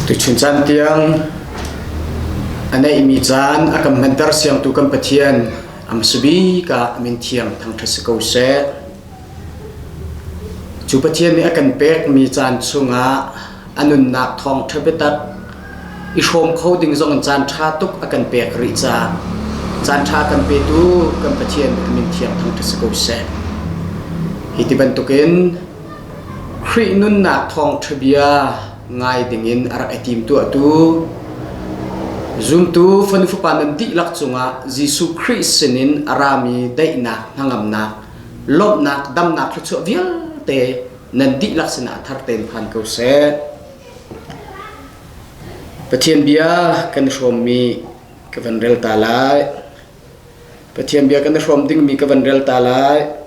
tu chun chan tiang anei mi chan akam mentar siang tu kam pathian amsubi ka min thiam thang thasiko se chu pathian ni akan pek mi chan chunga anun nak thong thabetat i shom khoding zong chan tha tuk akan pek ri cha chan tha kan pe tu kam pathian min thiam thang thasiko se hiti ban tukin khri nun nak thong thabia ngai dingin arak etim tu atu zoom tu fanu fapan di lak chunga jisu christinin arami daina hangam na lop nak dam nak chu vial te nan di lak sina tharten phan ko se pathian bia kan shom mi kavan rel talai pathian bia kan shom ding mi kavan rel talai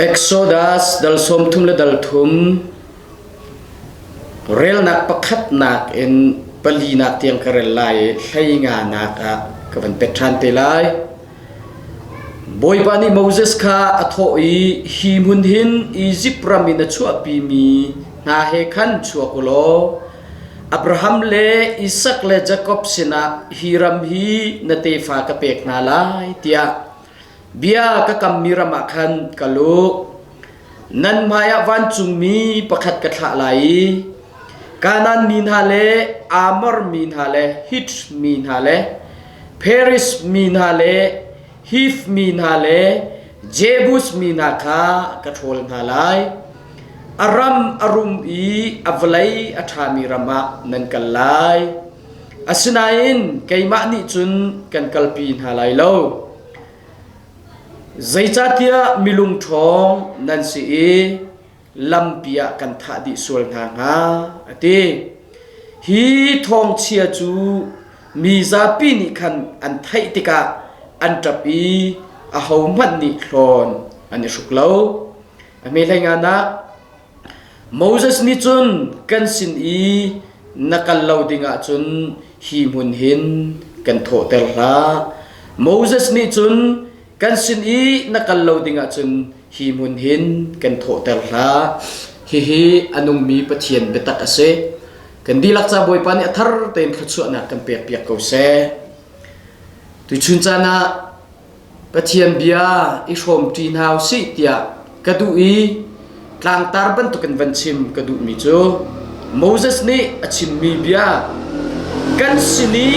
Exodus dal som thum le dal thum rel nak pakhat nak in pali nak tiang karel lai thai nga nak a kavan petran te lai boy pani Moses kha atho i hi mun hin Egypt ramin chu api mi na he khan chu akulo Abraham le Isaac le Jacob sina hiram hi na te fa ka pek na lai tia bia ka kamira makhan kalu nan maya van chungmi pakhat ka thla lai kanan min hale amar min hale hit min hale paris min hale hif min hale jebus min kha ka thol halai aram arum i avlai athami rama nan kalai asinain kaima ni chun kan kalpin halai lo zaichatia milung thong nan si e lampia kan tha di sul nga nga ati hi thong chia chu mi za pi ni khan an thai tika an tapi a hauman ni thon ani suklo ame lai nga na Moses ni chun kan sin i nakal loadinga chun hi mun hin kan tho tel ra Moses ni chun kan sin i nakal loadinga chun hi mun hin kan tho tel ra hi anung mi pathian betak ase kan dilak cha boy pani athar ten khachu na kan pek pek ko se tu chun chana pathian bia i shom tin hau si tia kadu i tlang tar ban tu kan van chim kadu mi chu Moses ni achim mi bia kan sini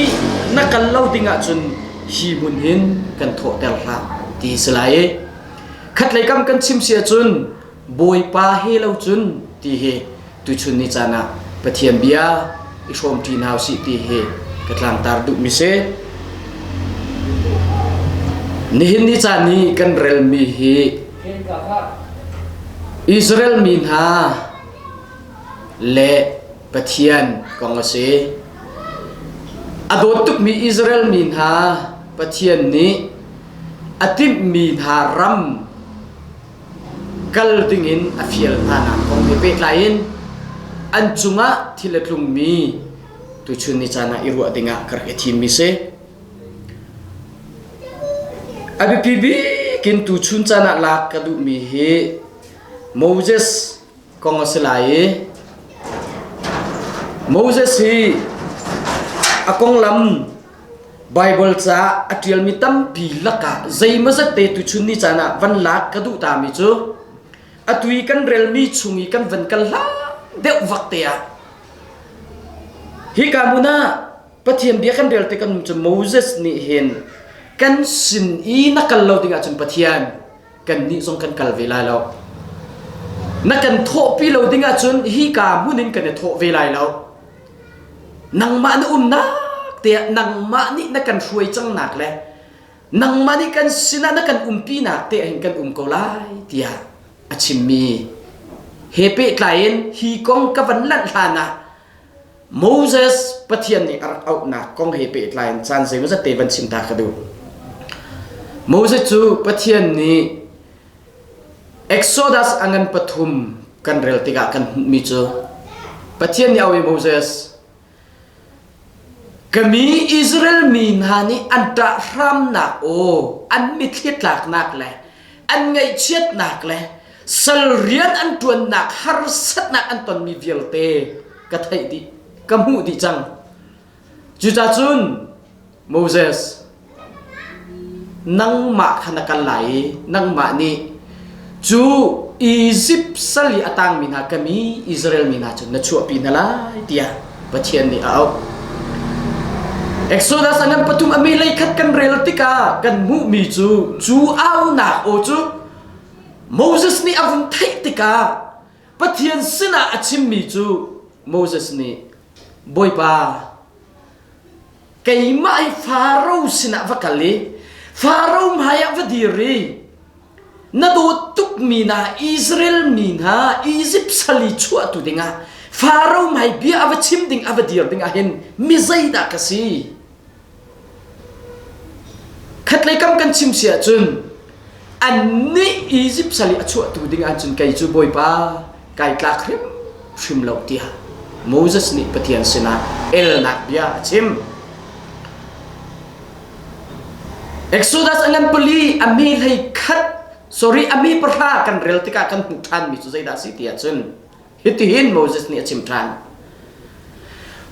nakal loadinga chun hi mun hin kan tho tel ra ti slai khat lai kam kan chim sia chun boy pa he lo chun ti he tu chun ni chana pathian bia i shom tin hau si ti he katlang tar du mi se ni hin ni chani kan rel mi hi Israel min ha le pathian kong ase adot tuk mi Israel min ha pathian ni atim min ha ram kal tingin afiel ana kong pe lain an chunga thilatlung mi tu chun ni chana irwa dinga kar ethi mi se abi pibi kin tu chun chana lak kadu mi he Moses kong aselai Moses hi akong lam Bible cha atial mi tam pi laka zai mazat te tu chun ni chana van lak kadu ta mi chu atui kan rel mi chungi kan van kal la deu wakte ya hi kamuna pathian bia kan rel te kan chu Moses ni hen kan sin i nakal lo dinga chun pathian kan ni song kan kal vela lo na kan tho pi lo dinga chun hi ka munin kan tho velai lo nang ma na na te nang ma ni na kan hruai chang nak le nang ma ni kan sina na kan pi nak te hin kan ko lai tia achimi hepe client hi kong ka van lan thana Moses pathian ni ar out na kong hepe client chan se ma te van sim ta khadu Moses chu pathian ni Exodus angan pathum kan rel tiga kan mi chu pathian ni awi Moses kami Israel min hani anta ram nak o an mitlit lak nak le an ngai chiat nak le salrian an tuan nak har sat nak an ton mi vialte ka thai di kamu di chang juta chun Moses nang ma khana kan lai nang ma ni chu Egypt sali atang mina kami Israel mina chun na chu pi na lai tia pathian ni au Exodus angan patum amilai khat kan relatika kan mu mi chu au na o chu Moses ni avun thai tika pathian sina achim mi chu Moses ni boy pa kai mai Pharaoh sina vakali Pharaoh maya vadiri na do tuk mina Israel mina Egypt sali chua tu dinga Pharaoh mai bia avachim ding avadir ding ahin mizaida kasi khatlai kam kan chim sia chun anni Egypt sali achua tu ding an chun kai chu boy pa kai tla khrim shim lo tia Moses ni pathian sina el nak bia chim Exodus angan puli ami lai khat sorry ami parha kan relatika kan huthan mi chu zaida si tia chun hitihin Moses ni achim tran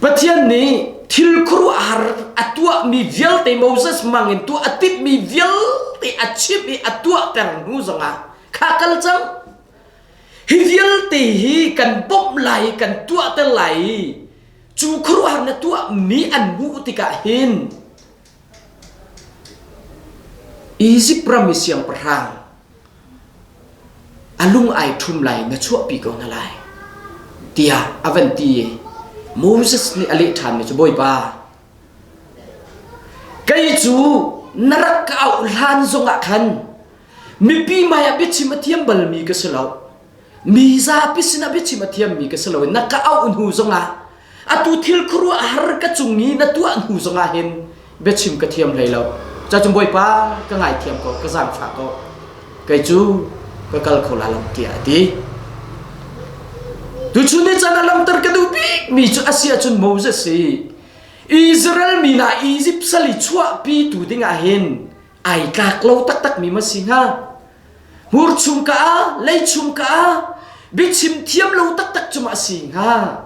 pathian ni thil khuru ar atua mi vial te Moses mangin tu atip mi vial te achim mi atua tang hu zonga khakal chang hi vial te hi kan pop lai kan tua te lai chu khuru ar na tua mi an hu tika hin Egypt promise yang perang alung ai thum lai na chu pi ko na lai tia avanti Moses ni ali than ni boy pa kai chu narak ka au lan zonga khan mi pi maya bi chimathiam bal mi ka selo mi za pi sina bi chimathiam mi ka selo na ka au hu zonga atu thil khuru har ka chungi na tu an hu zonga hen be chim ka thiam lai lo cha chum boy pa ka ngai thiam ko ka jang pha ko kai chu ka kal khola lam tia ti tu chuni chana lam tar ka du bi mi chu asia chun Moses si Israel mina Egypt sali chua pi tu dinga hen ai kak lo tak tak mi ma singa mur chum ka lei chum ka bi chim thiam lo tak tak chuma singa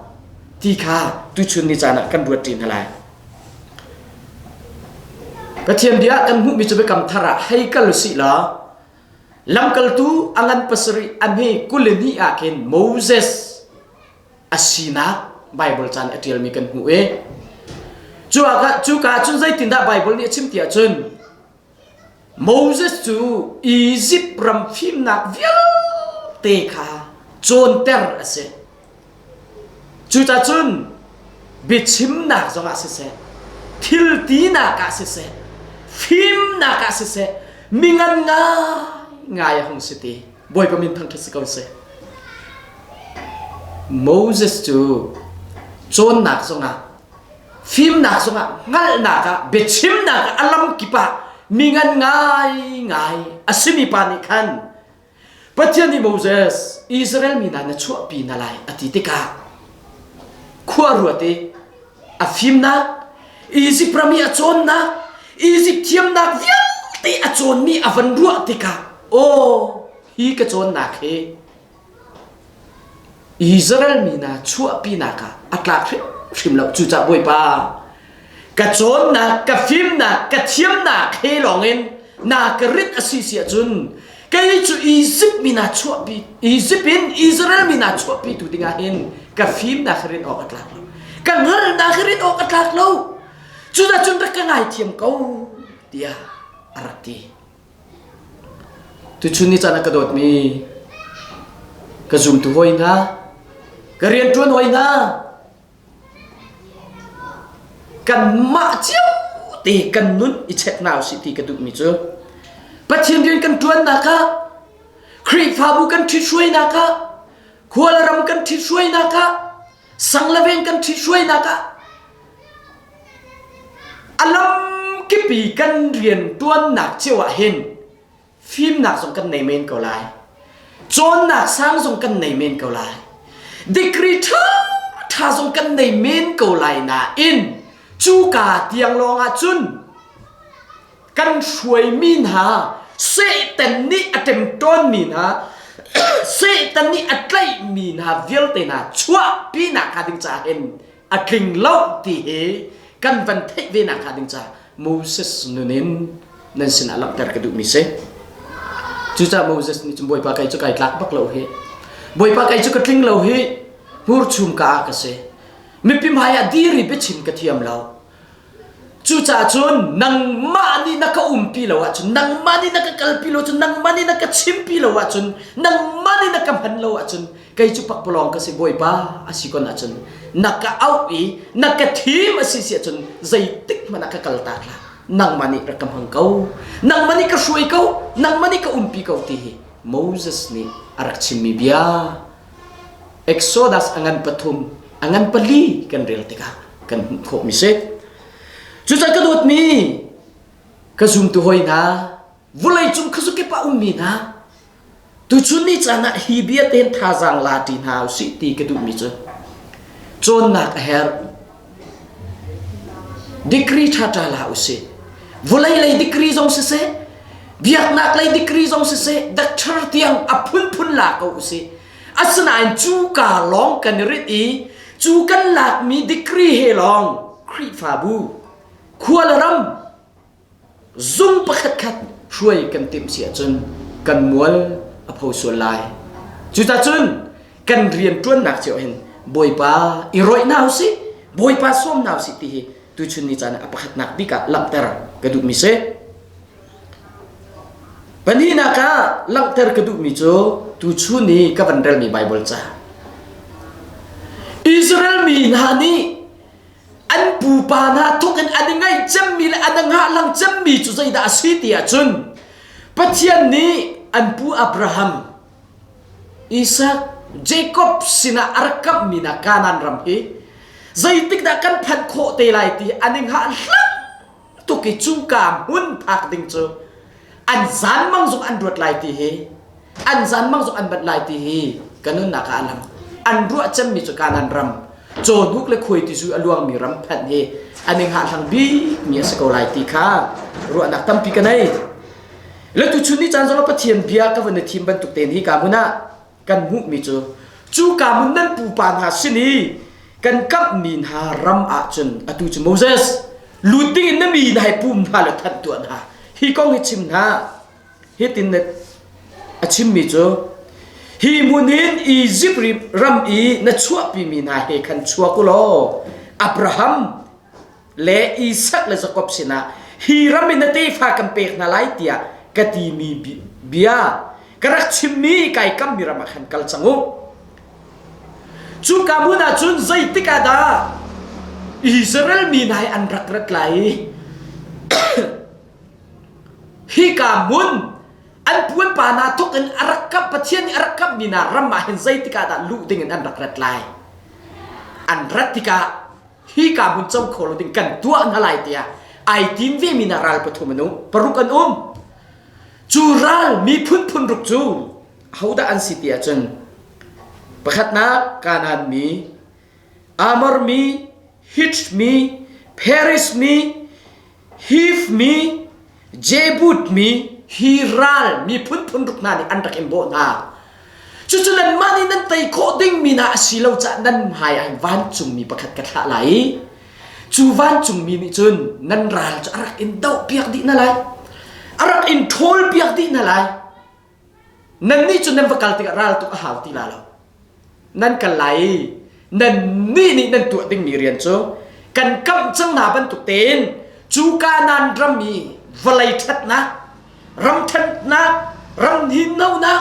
ti kha tu chuni chana kan buat tin halai pathian dia kan mu mi chu be kam thara hai kal si la lam kal tu angan pasri amhe kuleni aken Moses asina Bible chan atial mi kan hu e chu ka chun zai tin da Bible ni chim tia chun Moses chu Egypt ram phim nak vial te kha chon ter ase chu ta chun bi chim na zonga se thil ti na ka se phim na ka se mingan nga ya hong siti boy pa min thang thas ko se Moses tu chon nak zonga phim nak zonga ngal naka bechim naka alam kipa mingan ngai asimi pani khan pathian ni Moses Israel mina na chu pi na lai atitika khuaruate a phim na Egypt prami a chon na Egypt thiam nak vial ti a chon mi avan ruwa tika o hi ka chon nak he Israel mina chua pi naka atla khrim lo chu cha boy pa ka chon na ka phim na ka thiam na khe longen na ka rit asisia chun kai chu Egypt mina chua pi Egypt in Israel mina chua pi tu dinga hen ka phim na khrin o atla ka ngal na khrin o atla lo chu da chun ta ka ngai thiam ko tia arati tu chuni chana ka dot mi ka zum tu hoi na ka rian tuan hoi na kan ma chiu ti kan nun I check now si ti ka du mi chu pathian din kan tuan na ka khri fa bu kan thi shuai na ka khwal ram kan thi shuai na ka sanglaveng kan thi shuai na ka alam ki pi kan rian tuan nak chewa hen phim nak song kan nei men ko lai chon nak sang song kan nei men ko lai decree tha song kan nei men ko lai na in chu ka tiang long a chun kan shuai min ha se ten ni atem ton min ha เสตันนี่อัดไลมีนาเวลเตนาชัวปีนักขาดิงจ่าเห็นอัดลิงเล่าตีเฮกันวันเทเวนักขาดิงจ่าโมเสสนุนินนั่นสินะหลังแต่กระดูกมิเซจุจ่าโมเสสนี่จุบอยปากไก่จุไก่ลักบักเล่าเฮบอยปากไก่จุกระลิงเล่าเฮมูร์ชุมกากเซมีพิมหายดีริเปชินกระเทียมเล่าจุจ่าจนนังมานีนักปีละวะจนนังมานีนักกัลปีละจนนังมานีนักชิมปีละวะจนนังมานีนักหันละวะจนไก่จุปักปลองก็เสบอยป้าอาศิกอนจนนักเอาอีนักทีมอาศิเสียจนใจติกมันนักกัลตากละนังมานีรักกำหังเขานังมานีก็ช่วยเขานังมานีก็ปีเขาทีโมเสสนี่อารักชิมีเบียเอ็กโซดัสanganปฐุมanganปลีกันเรียลติกากันขบมิเซจุดกระโดดมีกระซุ่มตัวหอยนะวุ่นเลยจุ่มขสุกป้ามีนะตัวชุนนี่จะน่ะฮีเบียเต็นท่าจังลาตินหาสิตีกระดูกมีจ้ะจนนักเฮร์ดิกรีท่าตาลาอุสิวุ่นเลยดิกรีจงเสเเบียกนักเลยดิกรีจงเสดักเชิดเตียงอพุนพุนลากอุสิอัศนัยจูกาลองกันริดีจูกันหลักมีดิกรีเฮลองครีฟาบูขวาละรำซุ่มประคัดขัดช่วยกันเต็มเสียจนกันมัวอภัยส่วนลายจุดจนกันเรียนจวนหนักเสียเห็นบอยป้าอีรอยนาวสิบอยป้าส้มนาวสิทีตุชุนนิจานะอภัยหนักบิกะลังเตอร์กระดูกมิเซปัญหานักลังเตอร์กระดูกมิโจตุชุนนี่กับวันเรลมีไบเบิลจ้าอิสราเอลมีนานี่อันปูปานาทุกันอันยังไงจำมีและอันยังหาลังจำมีจุดใจดาสิติอาจุนปัจจัยนี้อันปูอับราฮัมอิสักเจคอบสินะอาร์กับมีนักการนันรำเฮใจติดดักกันพันโคเตลัยตีอันยังหาลังตุกิจุงกามหุ่นพักดิ่งโจอันจานมังจุกอันรวดลายตีเฮอันจานมังจุกอันบัดลายตีเฮกันนู่นนักการลังอันรัวจำมีจุดการนันรำโจนุกเลยคุยที่สุอลวงมีรำพันเฮอันหนึ่งหาทางบีมีสกอลไลตีข้ารัวนักตั้มปีกันไงแล้วตุชุนนี่จันทร์เราปะเทียนเบียกับวันในทีมบรรทุกเต็นที่กามุนะกันมุมีจูกามุนนั่นปูปานหาสินีกันกับมีนหารำอาจนอตุจโมเสสลูดิ้งนั่นมีนายปูมหาละทันตัวนะฮีกองฮิชิมนะฮิตินเนตอาชิมมีฮีมุนินอียิปต์รัมอีนัชชัวปีมีนาเฮคันชัวกุโลอับราฮัมและอิสักและจักอบสินะฮีรัมินเตฟากัมเปกนาไลเตียกตีมีเบียกระชิมีไก่กัมมีรามาขันกัลจังุจุกามุนาจุนใจติกาดาอิสราเอลมีนายอันรักรักไหลฮีกามุนอันพูนปานาทุกันอารักกับประเทศนี้อารักกับมีนารำมาเห็นใจติกาดาลุดิ่งอันรักรักไหลอันรักติกาฮีกามุนเจ้าโคลดิ่งกันตัวอันอะไรเตียไอทีมเวมีนารัลปฐุมนุปรุกันจูรัลมีพุนรุกจูเขาได้อันสิเตียจนประคัดนักการนันมีอามอร์มีฮิตมีเพริสมีฮีฟมีเจบุตมีฮีรัลมีพุนรุกนานี่อันรักเอ็มโบนาจุดนั้นมานี่นั่นไตโคดิ้งมีนาสิเราจะนั่นหายอันวันจุงมีประคัดกระทะไหลจูวันจุงมีนี่จนนั่นรัลจะรักเอ็นเดาเปียกดินั่นไรอารักอินโทลเปียกดีนั่นไรนั่นนี่จนนั่นประกาศติกราลตุกหาวตีลาเรานั่นกันไหลนั่นนี่นั่นตัวติ้งมีเรียนโจกันกำจังหนาบรรทุกเต็นจูกานันรำมีวลัยทัดนะรำทัดนะรำหินเน่านะ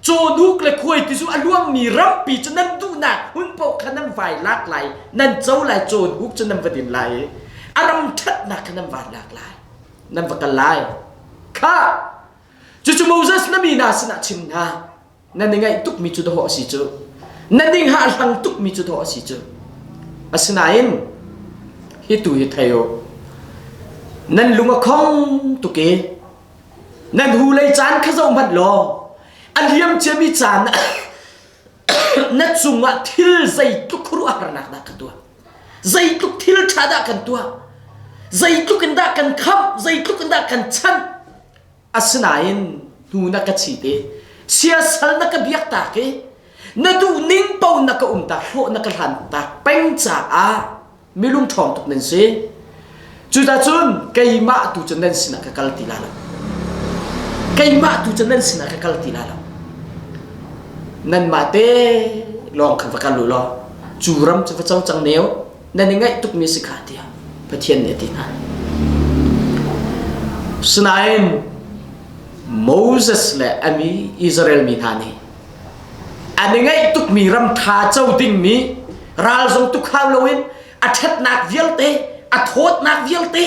โจนุกเลยคุยที่สุอลวงมีรำปีจนนั่นดูหนักหุ่นโปกขนำไฟลากไหลนั่นเจ้าไหลโจนุกจนนั่นประเด็นไหลอารมณ์ทัดนะขนำไฟลากไหลนั่นประกันไหลข้าจู่ๆโมเสสนั่นมีนาสนะชิมนานั่นยังไงตุกมีจุดหัวสิจูนั่นยังหาทางตุกมีจุดหัวสิจูอาสนาอินฮิตุฮิตายโอนั่นลุงคงตุกเอนั่นหูเลยจานข้าจะมัดล้ออันเลียมเจมีจานนั่นจุงว่าทิลใจตุกครัวระนักนักตัวใจตุกทิลชาดากันตัวใจตุกันดากันคำใจตุกันดากันชันอาสนาอินนูนักชีเต เสียสลนักเบียกตาเกนดูนิ่งเป่านักตาโหนักหันตาเป็นจ่าไม่ลุงทองตุกนั่นสิจุดจุนไกมาตุจันนั่นสินักกัลติลาลไกมาตุจันนั่นสินักกัลติลาลนั่นมาเตลองขับกันลุลอจูรัมจะพระเจ้าจังเนียวนั่นยังไงตุกมีสิขาเดียพระเทียนเนี่ยที่นั่นสนายโมเสสและอามีอิสราเอลมีทานีอันยังไงตุกมีรำทาเจ้าดิ่งมีราลทรงตุกข้าวลวินอัดนักเวียลเตอัดโทษนักเวียลเต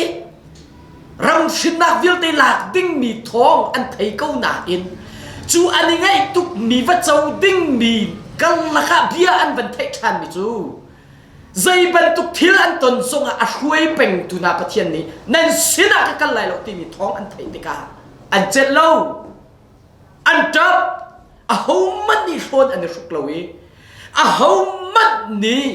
รำชินนักเวียลเตหลักดิ่งมีทองอันไทยเก้าหนาอินจูอันยังไงตุกมีว่าเจ้าดิ่งมีกันละค่ะเบียอันบันเทชันมิจูใจบันตุกทิลอันตนทรงอาช่วยเป็นตุนาประเทศนี้นั่นสินะกันไหลหลอกที่มีท้องอันไทยติกาอันเจ็ดเล่าอันจับอาหูมันนี่ชนอันนี้สุกลวีอาหูมันนี่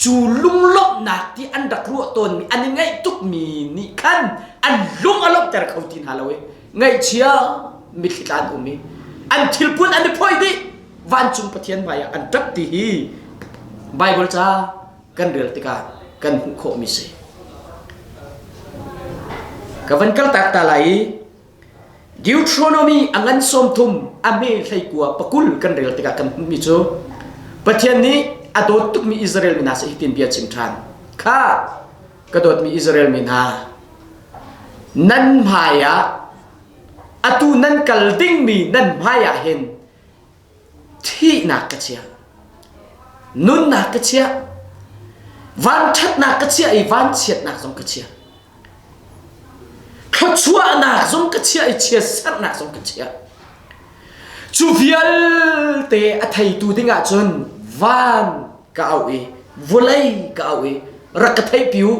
จูลุงลบหนักที่อันดักรัวตนมีอันยังไงตุกมีนี่ขันอันลุงอารมณ์แต่เขาทินฮาลวีไงเชียมิขิตานอุมีอันทิลปุ่นอันนี้พ่อยดิวันจุงประเทศไปอันจับตีฮีไบเบิลจ้ากันเดือดติกากันหุโคมิเซกับวันกัลตักตาไหลดิวทรโนมีอังอันสมทุมอเมริกกัวปกุลกันเดือดติกากันมิโซประเทศนี้อดตุกมีอิสราเอลมินาสหิตินเบียชิมทานข้ากระโดดมีอิสราเอลมินานั่นพายะอตูนั่นกัลดิ้งมีนั่นพายะเห็นที่นักกระเชียนุนนักกระเชียวันชัดนักกระเชียไอ้วันเฉียดนักสงกระเชียเขาชั่วนักสงกระเชียไอ้เฉียดสัตนักสงกระเชียจูเวียลเตอไทยตูติงาจนวันก็เอาวุ้ยก็เอารักกระไทยผิว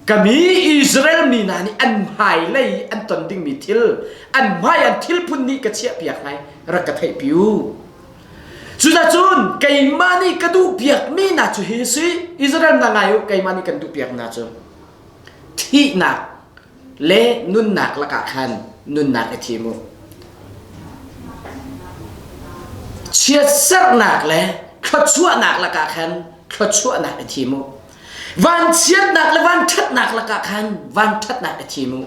ก็มีอิสราเอลมีนานี่อันหายเลยอันตนดิ้งมีทิลอันไม่อันทิลพุ่นนี่กระเชียเปียกไงรักกระไทยผิวสุดท้ายจุนไก่มานี่กระดูเปียกมีน่าจะเฮซิอิสราเอลนางไงไก่มานี่กระดูเปียกน่าจะที่หนักเละนุ่นหนักละกะคันนุ่นหนักไอทีมุเชียดสักหนักเลยเขาชั่วหนักละกะคันเขาชั่วหนักไอทีมุวันเชียดหนักและวันทัดหนักละกะคันวันทัดหนักไอทีมุ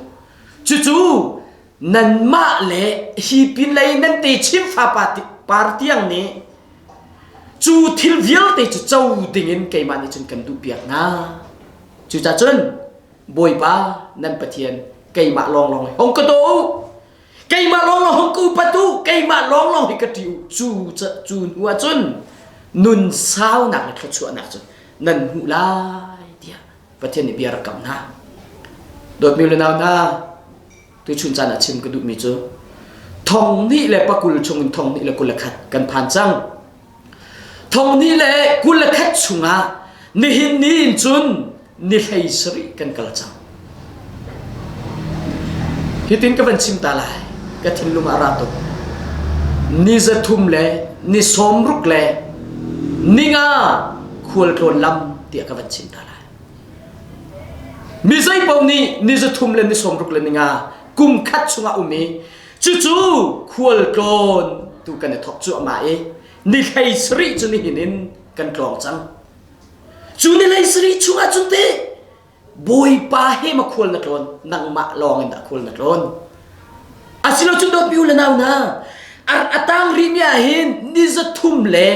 จู่ๆนั่นมาเลยฮีปินเลยนั่นตีชิมฟ้าปาร์ตี้อย่างนี้จูทิลวิลเตจูเจ้าดิ่งเงินไก่มันจนกันดูเปียกนะจูจ่าจนบอยป้านั่นประเทียนไก่มาลองห้องกระโดไก่มาลองห้องกูประตูไก่มาลองให้กระติวจูหัวจนนุนสาวหนักเลยเขาชั่วหนักจนนั่นหูลายเดียประเทศนี้เบียร์กับนะโดดมีเลยนะตัวชุนจันทร์ชิมกระดูกมีจูทองนี่แหละปะกุลชงทองนี่แหละกุลขัดกันผ่านจังทองนี่แหละกุลขัดชุงอ่ะนี่หินนี่จุนนี่ให้สริกันกระจังฮิตินก็เป็นชิมตาลายก็ทิ้งลุมาราตุนี่จะทุ่มเลยนี่สมรุกเลยนี่ง่าควรโดนลำเตียก็เป็นชิมตาลายมีใจปมนี่จะทุ่มเลยนี่สมรุกเลยนี่ง่ากุมขัดชุงอ่ะมีจู่ๆควรโกนตูกันเนี่ยทบจู่มานี่ให้สริจุนี่หินินกันกลองจังจู่นี่ให้สริชุงอาจุนเตบอยป้าให้มาควรนักลนนังมาลองอินดาควรนักลนอาศิลจุนโดดบิวเลนาวนะอาตังรีมีอาหินนี่จะทุ่มเลย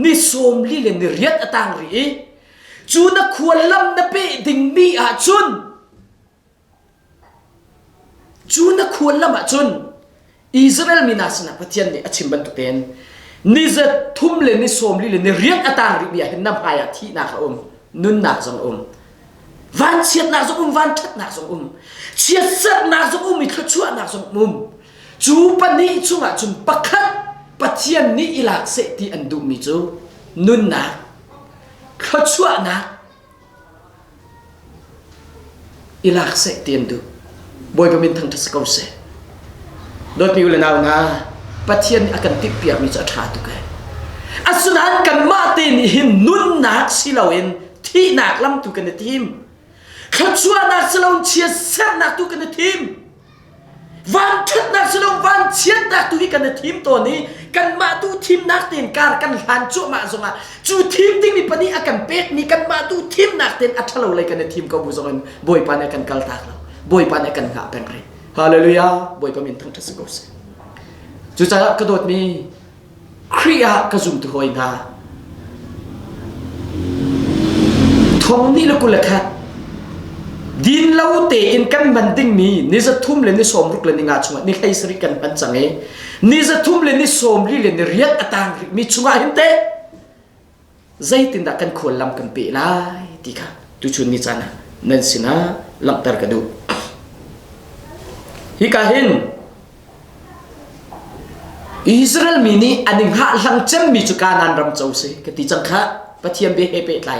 นี่สมลีเลยนี่เรียดอาตังรีจู่นักควรลำนับเปดิ่งมีอาจุนจู่นักควรลำอาจุนอิสราเอลมีนาสนะประเทศนี้อาชิมบันตุเตนนี่จะทุ่มเลยนี่สมลีเลยนี่เรียกอาตางริบยาเห็นน้ำพายที่นักนุนนักสงวันเชียดนักสงวันทัดนักสงเชียดสักนักสงมีขชั่วนักสงจูปันนี้จุงอ่ะจุนปักขัดประเทศนี้อิลักเสตีอันดูมีจูนุนนักขชั่วนักอิลักเสตีอันดูบอยประมินทั้งทัศกเสโดยมีอุลนาวนะประเทศนี้อาการติดเปียกมีจะขาดตุกอัศนันกันมาเตนหินนุนนักสิเราเองที่นักล้ำตุกันในทีมเขาชัวนักสิเราเชียร์เส้นนักตุกันในทีม วันชัดนักสนุกวันเชียดนักตุยกันในทีมตัวนี้กันมาดูทีมนักเต้นการกันหันจุมาส่งอ่ะจูทีมที่มีปนิอากันเป็ดนี่กันมาดูทีมนักเต้นอัศเราเลยกันในทีมเขาบุษกันบอยปานกันกัลตากเราบอยปานกันหาเป็นไรฮาเลลูยาบอยปามินทั้งทัศกุศลจูจ่ากระโดดมีครียากระซุ่มตัวหอยนาทองนี่ละกุลค่ะดินเล่าเตอินกันบันดิ้งมีนี่จะทุ่มเลยนี่สมรุกเลยนี่งาชงนี่ใครสริกันปันจังเอนี่จะทุ่มเลยนี่สมรีเลยนี่เรียกอัตางมีชงอาหินเตใจตินดักกันควรลำกันเปล่าดีค่ะตุชุนนี่จานะนั่นสินะลำตรกระดูฮิกาหินอิสราเอลมีนี่อันหนึ่งหาหลังจำมีจุกานันรำเจ้าสิกติจังค่ะปะเทียมเบเฮเปตไล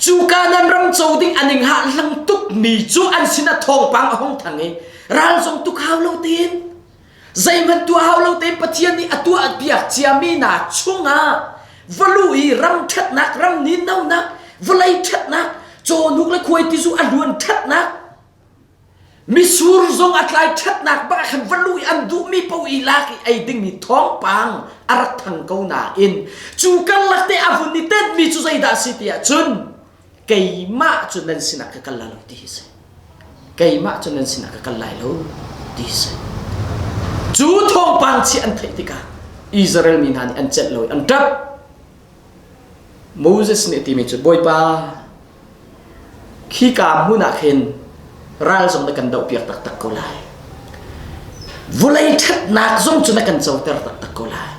จูการนั้นรำโจดิ้งอันหนึ่งหาลังตุกมีจูอันสินะทองปังห้องทางนี้รัลทรงตุกฮาวเลาตีนใจมันตัวฮาวเลาตีนปะเทียนนี่ตัวอัดเบียกเจียมีนาช่วงอ่ะวลุยรำทัดนักรำนินเอานักวลัยทัดนักโจนุกและคุยที่จูอันดวนทัดนักมิสูรทรงอัดไลทัดนักบ้าขันวลุยอันดูมีปวีลักไอดิ้งมีท้องปังอารักทางเกาหนาอินจูกันลักเตอวุนิเต็ดมีจูใจดาสิเตียจุนไก่มาจนนั้นสินักกันลาลดีสิไก่มาจนนั้นสินักกันลายลดีสิจูทองปังชีอันเทติกาอิสราเอลมีนันอันเจ็ดลอยอันดับโมเสสเนี่ยที่มีจุดบ่อยป้าขี้กามหุนักเห็นรัลส่งนักกันดาวเปียกตักตักกุลายวุลัยทัดนักส่งจนนักกันเจ้าเตอร์ตักตักกุลาย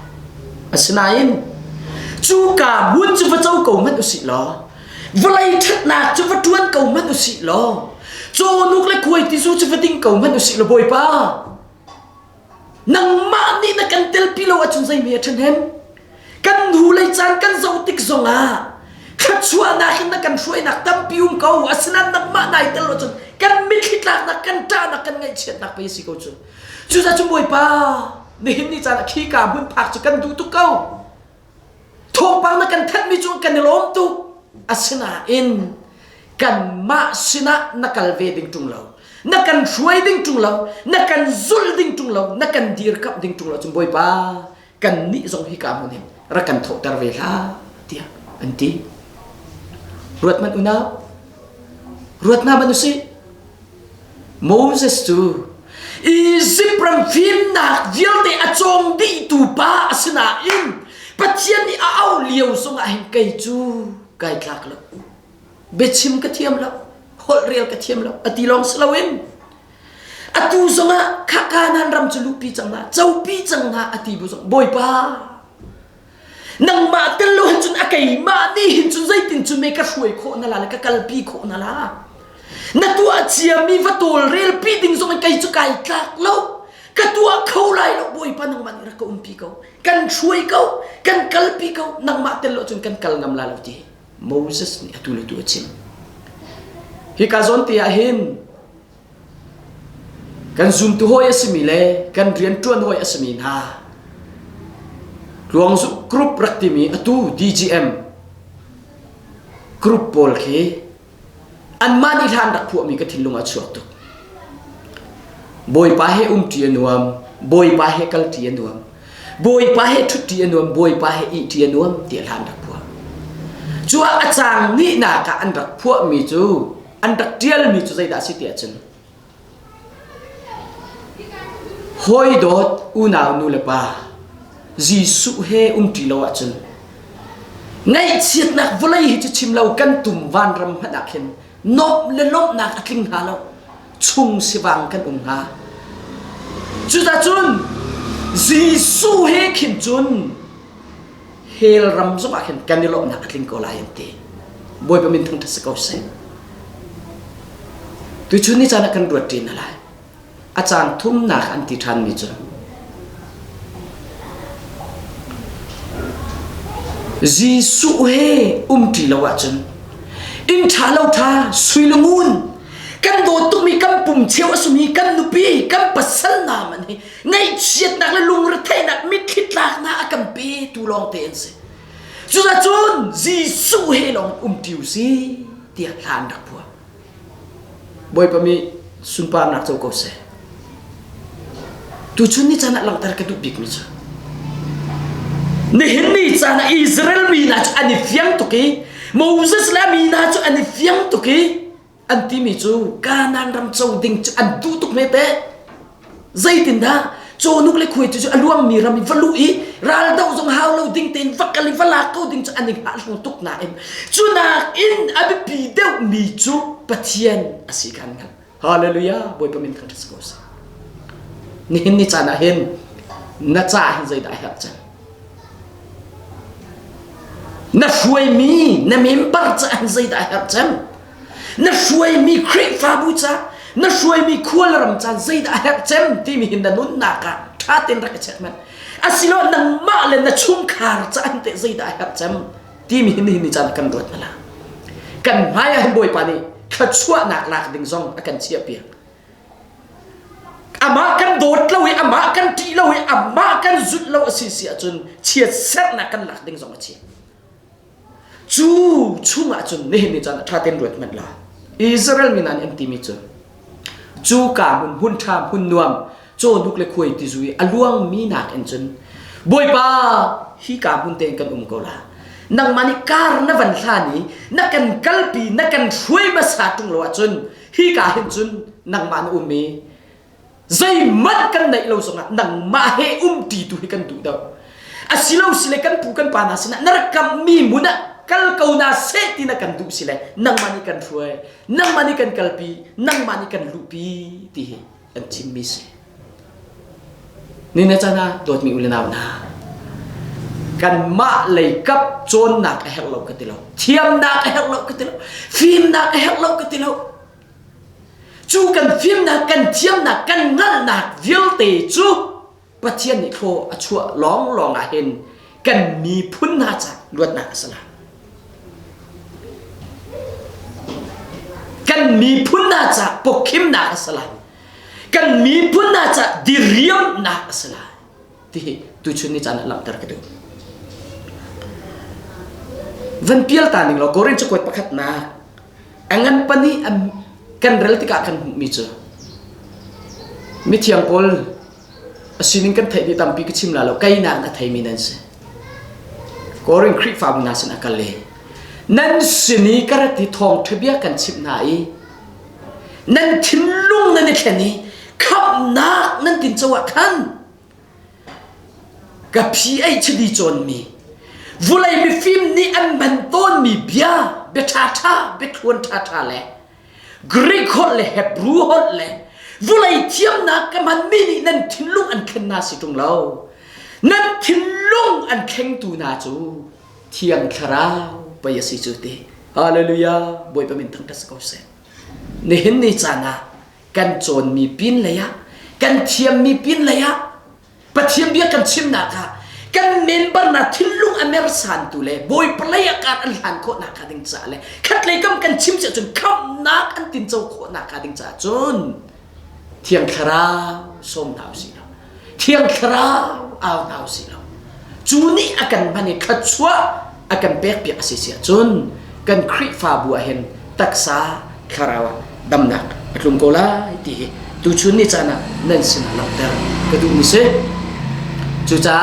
อัศนัยนจูกามหุนจุดเจ้าเก่ามันอุสิล้อวลัยทัดนักจะวัดดวนเก่ามันอุสิล้อโจนุกและคุยที่สู้จะวัดดิ้งเก่ามันอุสิล้อบ่อยป้านังมานี่นักกันเตลพิโลอาจนใจเมียฉันเห็นกันหูเลยจานกันเจ้าติ๊กซงอ่ะขัดชัวนักนักกันช่วยนักตั้มพิวมเก่าอาศนันนักมาไหนเตลจนกันมิคิดหลักนักกันจ้านักกันไงเฉียดนักไปสิเก่าจนจู่จะบ่อยป้านี่เห็นนี่จานขี้กาบุญผักจะกันดูตุกเก่าทองปังนักกันทัดมีจวนกันในล้อมตุกอาศนาอินกันมาสินะนักกันเวดิ้งจุงเรานักกันช่วยดิ้งจุงเรานักกันซุลดิ้งจุงเรานักกันดีร์กับดิ้งจุงเราจนบ่อยป้ากันนี่ส่งให้กามุนิรักกันถกตระเวลาเดียอันที่รวดมันอุณารวดน้ามันอุสิโมเสสตูอีซิปรัมฟิมนักเดียวแต่อาจงดีตูป้าอาศนาอินปัจเจียนนี่เอาเลี้ยวส่งอาหินไกจูไกคลักแล้วเบชิมกระเทียมแล้วฮอลเรียลกระเทียมแล้วอติลองสลาวินอตูส่งอ่ะข้าการนั้นรำจะลุปีจังนะเจ้าปีจังนะอติบุษบ่อยป้านังมาเตลโลหินจุนอาไก่มานี่หินจุนใจตินจุนเมกะช่วยโคนั่นละแล้วก็กัลปีโคนั่นละนัตัวเจียมีวัตถุเรียลปีดิ่งส่งไก่จุไก่คลักแล้วก็ตัวเขาไล่แล้วบ่อยป้านังมันรักอุ้มปีเขากันช่วยเขากันกัลปีเขานังมาเตลโลจุนกันกัลงำลาแล้วทีโมเสสนี่ตุลิตัวจิมฮิกาซอนตีอาหินกันซุ่มตัวห้อยสมิเลกันเรียนจวนห้อยสมินฮาหลวงสุกรุ๊ปรักติมีอตู DGM กรุ๊ปโพลเคอันมานิทานรักพวกมีกระถิ่นลงอาชวตุบอยป้าเฮเทียนวมบอยป้าเฮกัลเทียนวมบอยป้าเฮทุเทียนวมบอยป้าเฮอีเทียนวมเตียนรักพวกจัวอาจารย์นี่นาคอันรักพวกมีจูอันรักเดียลมีจูใจด่าสิเตียจนหอยดอดอุณาวนูเลป้าจีสุเฮตีโลอาจนไงเชียดนักวลัยจะชิมเรากันตุ่มวานรำหันักเห็นนบเลลบนักอักลิงหาเราชุงสิวังกันหาจุดจุนจีสุเฮขินจุนเฮลรำสมักเห็นกันเลลบนักอักลิงก็ลายเตบอยประมินทั้งทัศกเซตุจุนนี่จะนักกันรวดจีนอะไรอาจารย์ทุ่มนักอันติทันมีจุนจีสุเฮตีโลอาจนอินชาเลาทาสุยลงูนกันโดตุมีกันปุ่มเชียวสุมีกันนุปีกันปัสสนามันไงเชียดนักและลุงระเทนักมิดคิดลากนากันเปตูลองเตนสิจุดจุนจีสุเฮลองติวสิเตียลานดักพัวบอยปะมีสุนปามนักเจ้าก็เส tu chun ni chana lang tar ka du big mi cha ni hin ni chana Israel mi na chu ani fiang to ki Moses la mi na chu ani fiang to ki an ti mi chu kanan ram chau ding chu an du tuk me te zai tin da cho nuk le khui chu aluang mi ram valu i ral dau jong haw lo ding ten vakali vala ko ding chu ani ha lu tuk na em chu na in abi pi deu mi chu pathian asi kan kan hallelujah boy pamin kan tas ko sa ni hin ni chana hin na cha hin zai da ha chan na shuai mi na member cha hin zai da ha chan na shuai mi kri fa bu cha na shuai mi khol ram chan zai da ha chan ti mi hin da nun na ka tha ten ra ka chat man asilo nang ma le na chung khar cha an te zai da ha chan ti mi hin ni chan kan rot mala kan maya hin boy pa ni kha chua nak lak ding zong akan chia pi ama kan dot lo ama kan ti lo ama kan zut lo si si chun chia set na kan lak ding zong chi chu chunga chun ne ni chan tha ten rot man la Israel minan em ti mi chun chu ka hun tham hun nuam cho nuk le khoi ti zui aluang mi nak en chun boy pa hi ka hun ten kan ko la nang mani kar na van thani na kan kalpi na kan shui ma sa tung lo chun hi ka hin chun nang man mi zai mat kan nai lo songa nang ma he ti tu hi kan du daw asilo sile kan pu kan pa na sina narakam mi muna kal kau na se ti na kan du sile nang mani kan shui nang mani kan kalpi nang mani kan lupi ti he an chin mi se ni na chana dot mi ulinaw na kan ma lei kap chon nak a hek lo ka ti lo thiam nak a hek lo ka ti lo phim nak a hek lo ka ti lo chu kan phim nak kan thiam nak kan ngal nak vil te chu pathian ni kho a chua long long a hen kan mi phun na cha luat na sala kan mi phun na cha pokim na sala kan mi phun na cha diriam na sala ti tu chun ni chan lam tar ka du van pial taning lo korin chu kwat pakhat na angan pani kan relative kan mi chu mi thiang pol asining kan thai ni tampi ki chim la lo kai na na thai mi nan se korin creek farm na sin akale nan sini karati thong thbia kan chim na I nan thin lung na ne thani khap na nan tin chawa khan ka phi ai chidi chon mi vulai mi film ni an ban ton mi bia betata betwon tata le Greek hot le Hebrew hot le vulai thiam na ka man mi ni nan thinlung an khen na si tung lo nan thinlung an kheng tu na chu thiang tharau pa yasi chu te hallelujah boy pa min thang tas ko se ni hin ni chana kan chon mi pin le ya kan thiam mi pin le ya pa thiam bia kan chim na ka kan member na thilung amer san tu le boy play ka an han ko na ka ding cha le khat le kam kan chim se chun kham na kan tin chau ko na ka ding cha chun thiang khara som nau si lo thiang khara aw nau si lo chu ni akan mani khat chua akan pek pi asisia chun kan khri fa bu hen taksa kharawa damnak atlum ko la ti tu chun ni chana nan sin lam ter ka du mi se chu cha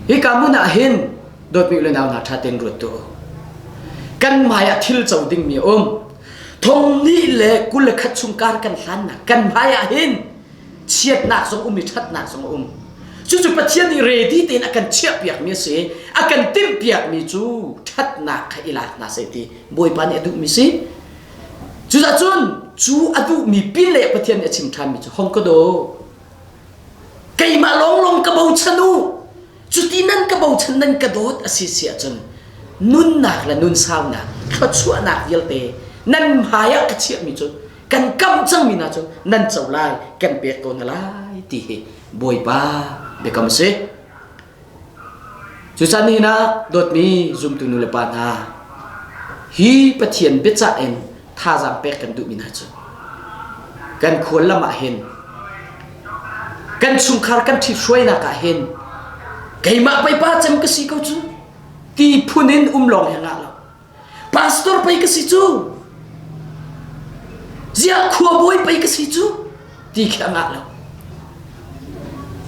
hi kamu na hin dot mi le naw na tha ten rut to kan maya thil chau ding mi thong ni le kul le khat chung kar kan hlan na kan maya hin chiat na song mi that na song chu chu pathian ni ready ten akan chiap piak mi se akan tim piak mi chu that na kha ila na se ti boy pan adu mi si chu za chun chu adu mi pin le pathian achim tham mi chu hong ko do kai ma long long ka bau chanu chuti nan ka bau chan nan ka dot asisia chun nun nak la nun saw na kha chua nak yelte nan haya ka chiap mi chun kan kam chang mi na chun nan chau lai kan pe ko na lai ti boy pa be kam se chu chan ni na dot mi zum tu nu le pa na hi pathian be cha en tha jam pe kan du mi na chun kan khol lama hen kan chung khar kan thi shoi na ka hen kai ma pai pa chem ka si ko chu ti phunin long hanga lo pastor pai ka si chu zia khuwa boy pai ka si chu ti khanga lo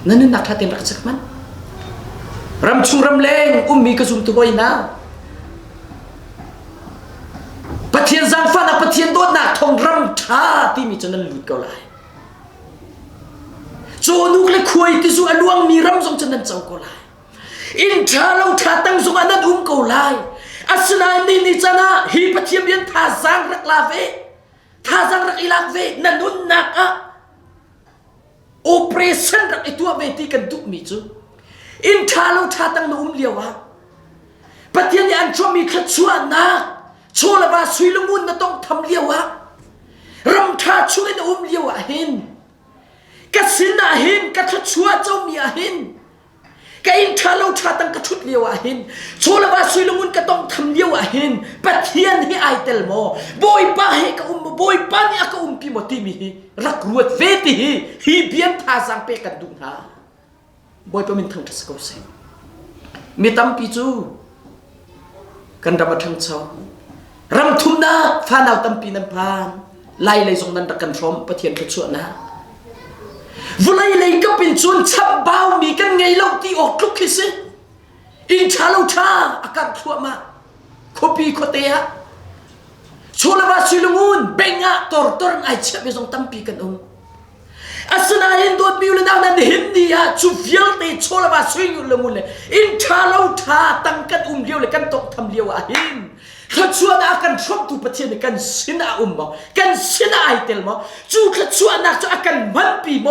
นั่นนักท่าเต็มรักสักมันรำชุงรำเลงมีกระสุนตัวบ่อยนะปะเทียนจางฟ้านักปะเทียนโดดหนักทองรำท่าที่มีจนนั้นหลุดเกาไหลโจนุกเลยคุยที่สุอลวงมีรำทรงจนนั้นเจ้าเกาไหลอินทาเราท่าตั้งทรงอันนั้นเกาไหลอัศนัยนี่จนะฮีปะเทียนเบียนท่าจางรักลาเวท่าจางรักอิลักเวนั่นนุ่นนักอะโอเปอเรชั่นรักไอตัวเวทีกันทุกมีจูอินทาเราท่าตั้งนุ่มเลียววะปะเทียนยันชัวมีขชัวนักโชลาวาสุยลมุนน่ะต้องทำเลี้ยววะรำท่าช่วยน่ะเลี้ยวอะหินกัสินอะหินกัดชัวเจ้ามีอะหินกัอินทาเราท่าตั้งกัดชุดเลี้ยวอะหินโชลาวาสุยลมุนก็ต้องทำเลี้ยวอะหินปะเทียนให้ไอเตลโมบอยป้าให้กับบอยป้านี่กับพิมติมีรักรวดเวทีฮีเบียนท่าสังเปกันดุนาบอยป้ามินทั้งทัศกเซมีตั้มปีจูกันรับทั้งเช้ารำทุ่มนาฟ้าหนาวตั้มปีน้ำพานไล่เลยทรงนั้นรักกันพร้อมประเทียนกระชวนะวุ่นไล่เลยก็เป็นชวนชับเบามีกันไงเล่าที่ออกลุกขึ้นสิอินชาเราท่าอาการทั่วมาโคปีโคเตียโชลาวาสุลงูนเบงะตอร์ตอร์ไอเชื่อไม่ทรงตั้มปีกันอาสนาเห็นตัวมิวเลนาวนั้นเห็นดีอะชูฟิลตีโชลาวาสุลงูนเลยอินชาเราท่าตั้งกันเลี้ยวเลยกันตกทำเลี้ยวอะหินข้าชวนอาการชอบตัวประเทศในการสินาบ่การสินาไอเตลบ่จู่ข้าชวนนักจะอาการมันปีโม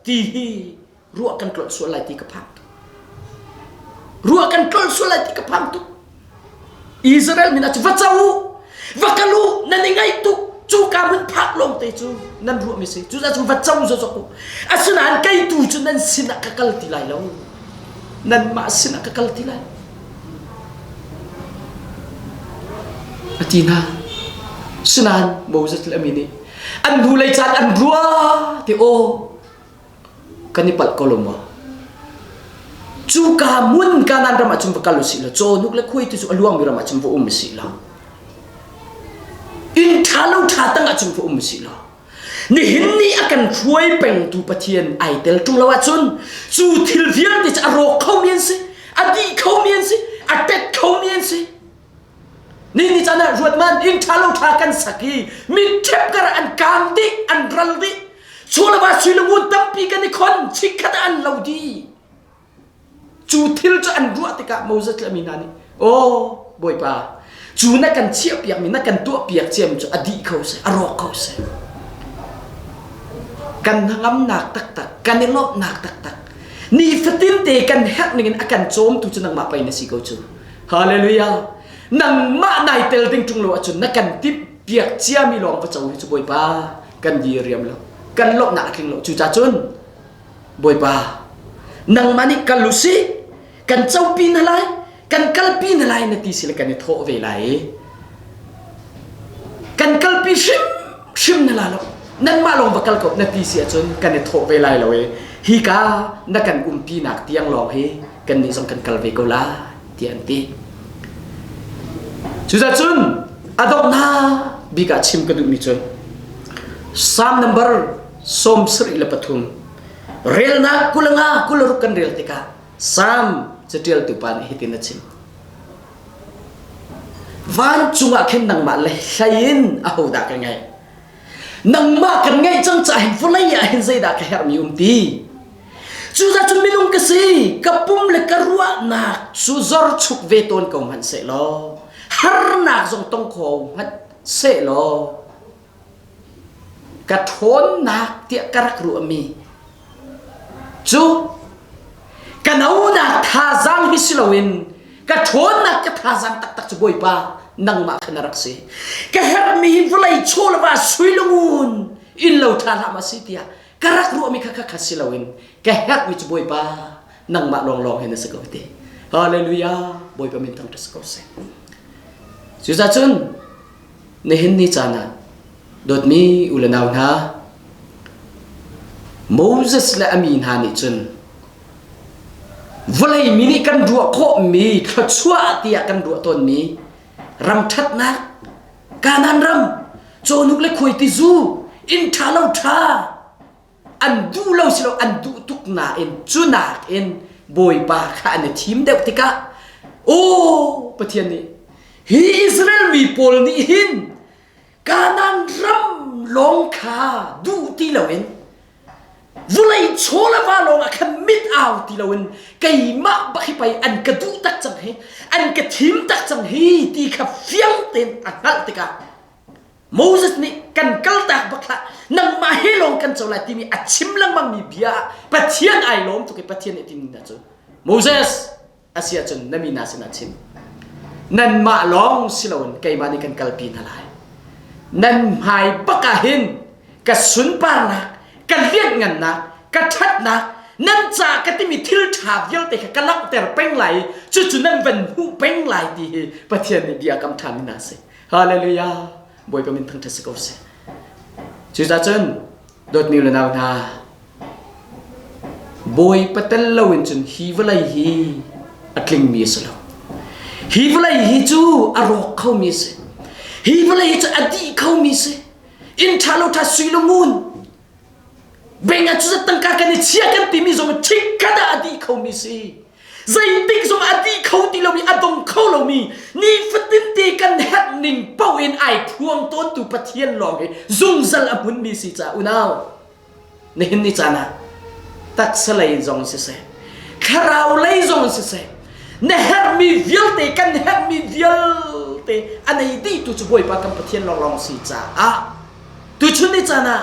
ที่รัวกันกลดส่วนไหลที่กระพังรัวกันกลดส่วนไหลที่กระพังตุอิสราเอลมีนักวัดเจ้าวักลูนั่นยังไงตุจู่การมันพักลงเตจูนั่นรัวไม่ใช่จู่จะจู่วัดเจ้าจะจบอาสนานไกตูจู่นั่นสินักกัลติไลแล้วนั่นมาสินักกัลติไลทีน่าสนานโมเสสละมินีอันดูเลยจัดอันรัวที่โอกันนี่ปัดกลมวะจูกามุนการนันรำจุมพกัลลุสิละโจนุกเล็กคุยที่สุอลวงมีรำจุมพสิละอินทาลูท่าตั้งจุมพสิละนี่หินนี่อาการช่วยเป็นตูปะเทียนไอเตลจุงละวัดจุนจูทิลเวียนที่จะอารมณ์เขาเมียนสิอดีเขาเมียนสิอเด็ดเขาเมียนสินี่จานะรวดมันอินทาลูท่ากันสักทีมีเทปกระอันการดิอันรัลดิโชลาวาสุยลงูนตั้มปีกันในคนชิคกัดอันเหล่าดีจูทิลจะอันรัวติกะโมเสสละมินานี่โอ้บอยป้าจูนักกันเชียบอย่างมีนักกันตัวเปียกเจียมจะอดีเขาเสอารมณ์เขาเสกันทั้งน้ำหนักตักตักกันในรอบหนักตักตักนี่ฟตินเตกันแฮกหนึ่งอาการโจมตุจะนังมาไปในสิเขาจูฮาเลลูยานังมาในเตลติงจุงโลจุนนักกันทิพเปียกเชียมีหลองพระเจ้าจะบอยป้ากันยีเรียมแล้วกันลบหนักทิ้งโลจูจ่าจุนบอยป้านังมานี่กันลุสิกันเจ้าปีนอะไรกันกัลปีนอะไรนาทีสิละกันในโถเวลัยกันกัลปีชิมนั่นละนั่นมาลงบักกัลกบนาทีเสียจนกันในโถเวลัยเราฮิกานักกันปีนักเตียงลองเฮกันนี่ส่งกันกัลเวกลาเตียนตีจุดจุนอดอกนาบิกาชิมกันดูนี่จุน3 number ส้มสริลปทุมเรียลนักกุลงากุลรุกันเรียลติกา3จะเรียลตุปานฮิตินชิมวันจุงอาเข้มนังมาเลยใช้ยินเอาดักยังไงนังมากันไงจังใจฟุลายเห็นใจดักแค่มีตีจุดจุนไม่ลงกษีกับปุ่มเล็กกรัวนักสุจรชุกเวตนของมันเสลอฮาร์นักทรงต้องขอมันเสลอกระทนนักเตียกระกรัวมีจูกันเอาหนักท่าจังฮิสลาวินกระทนนักกระท่าจังตักตักจะบ่อยป้านังมาขนาดสิกระเฮรมีหินฟลายโชลว่าสุยลงูนอินเลวท่าละมาสิเตียกระกรัวมีข้าข้าสิลาวินกระเฮรมีจะบ่อยป้านังมาลองเห็นสกอตตีฮาเลลูยาบ่อยป้ามีทั้งสกอตเซสุดท้ายจุนในหินนี้จานะโดดมีอุลนาวนะโมเสสและอามีนฮานิจุนวลัยมินิกันรัวโคมีทัดชัวเตียกันรัวตนมีรำทัดนักการนันรำโจนุกเล็กคุยติจูอินทาลาวทา อันดูเราสิเราอันดูทุกนาเอ็นจุนักเอ็นบอยปาข้าอันทีมเด็กติกะโอ้ประเทศนี้ฮิอิสราเอลมีปอลนี่หินการนั้นรำลงขาดูที่เราเอ็นวุ้ยโชลาวาลงอะคันมิดเอาที่เราเอ็นไก่มาบักไปอันกระดูตักจังเฮอันกระทิมตักจังเฮที่ขับเฟียงเต็นอันนั้นติกะโมเสสนี่กันกัลตากบักละนั่งมาให้ลงกันเจ้าหลายที่มีอัดชิมลังมังมีเบียปะเทียนไอล้มตุกปะเทียนไอที่นี่นะจ๊ะโมเสสอาเซียจนนั่นมีนาสนัดชิมนั่นมาลองสิลวนไกมานี่กันกัลปีนอะไรนั่นหายบักหินกัสุนปานักกันเลียกเงินนักกันทัดนักนั่นจากกันที่มีทิลชาบเยอะแต่กันลักแต่เป้งไหลจู่ๆนั่นเป็นหูเป้งไหลดีปะเทียนนี่เบียกำทามินาเสฮาเลลูยาบอยก็มีทั้งทัศกเสจู่ๆจนโดดนิวเลนาวนาบอยปะเตลลาวินจนฮีวไลฮีอักลิงมีสโลฮีวไลฮีจูอารอกเขามีสฮีวไลฮีจูอดีเขามีสอินทาโลทัสุยลงูนเบงอาจุดตั้งการกันเชียกันที่มีสมชิกกันอดีเขามีสใจติงสมอดีเขาที่เรามีอดงเขาเรามีนี่ฟัดตินตีกันแฮดนิ่งเป้าเอ็นไอพวงต้นตุปะเทียนหลอกให้ซุ่มซัลอบุนมีสิจ้าอุณาวนี่เห็นนี่จ้านะตักสลายจงเสยคาราอุเลยจงเสยเนี่ยแฮดมีวิลเตกันแฮดมีวิลเตอันนี้ดีตุจะบ่อยปากกันปะเทียนลองสิจ้าอ่ะตุชุนนี่จ้านะ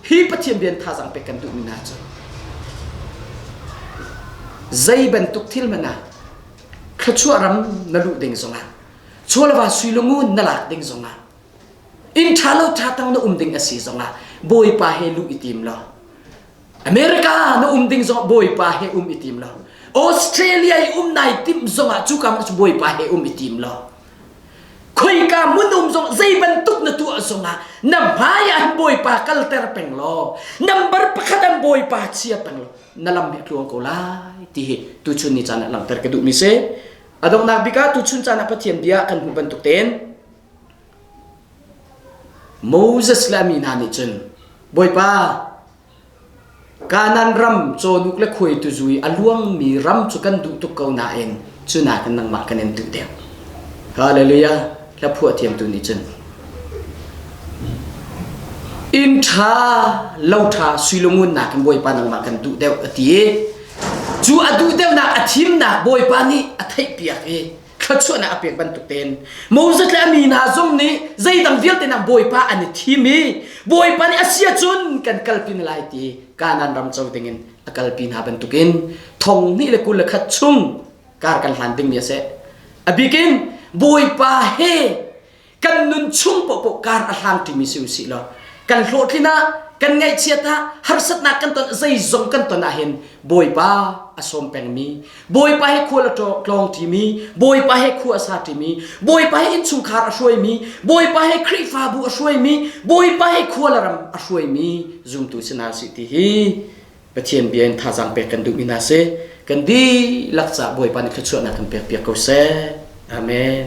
ฮีปะเทียนเบียนท่าสังเปกันตุมินาจ้าใจเป็นตุกทิลมันนะข้าชั่วรำนลุดิ่งสงะชั่วละว่าสุยลงูนลักดิ่งสงะอินทาโลท่าตั้งนดิ่งอสีสงะบอยปาเฮลุอิติมละอเมริกานดิ่งสงะบอยปาเฮอิติมละออสเตรเลียนายติมสงะจุกามบอยปาเฮอิติมละคุยกับมุนสงะใจเป็นตุกนตัวสงะนำพายอันบอยปาคัลเตอร์เป็งละนำบาร์ปะขัดอันบอยปาเชียเป็งละนั่นลำบิกลวงโกลาที่ตุชุนนี่จานะหลังterkaitดูมิเซอดองนักบิกาตุชุนจานะปะเทียนเดียกันหุบันตุกเตนโมเสสลามีนานิจุนบอยป้าการนันรำโจนุกเล็กคุยตุจุยอลวงมีรำจุกันดุตุกเกานาเองจุนากันนังมากันเองตุเดียวฮาเลลูยาและพวกเทียมตุนิจุนอินทาเลาทาสุยลงุนนักบอยป้านังมากันดุเดียวอตีจูอดูเดวนักอธิมนักบอยปานี่อธิเปียกข้าชวนนักเปียกบรรทุกเต็นโมเสสและมีนาจงนี้ใจดังเวียลเต็นนักบอยปาอันทีมีบอยปานี่อาเซียจุนกันกัลปินไลตีการนันรำเจ้าติงินกัลปินหาบรรทุกินทงนี่เลยกุลขัดชุ่มการกันหันติงเมียเสอบิกินบอยปาเฮกันนุนชุ่มปกการอัลฮังที่มีสิวสิลอกันโหลดที่น่ะกันไงเชียตาฮาร์สัตนักกันตอนใจจงกันตอนอาเห็นบอยป้าอสมแปงมีบอยป้าให้ครัวละโตกลองที่มีบอยป้าให้ครัวสาที่มีบอยป้าให้อินสุงคาร์ช่วยมีบอยป้าให้ครีฟาบูช่วยมีบอยป้าให้ครัวละรำช่วยมีจุ่มตุสนาสิทธิปะเทียนเบียนท่าจังเปกันดูมินาเซกันดีลักษะบอยป้านี่ขชวนนักกันเปียกเปียกเขาเซอาเมน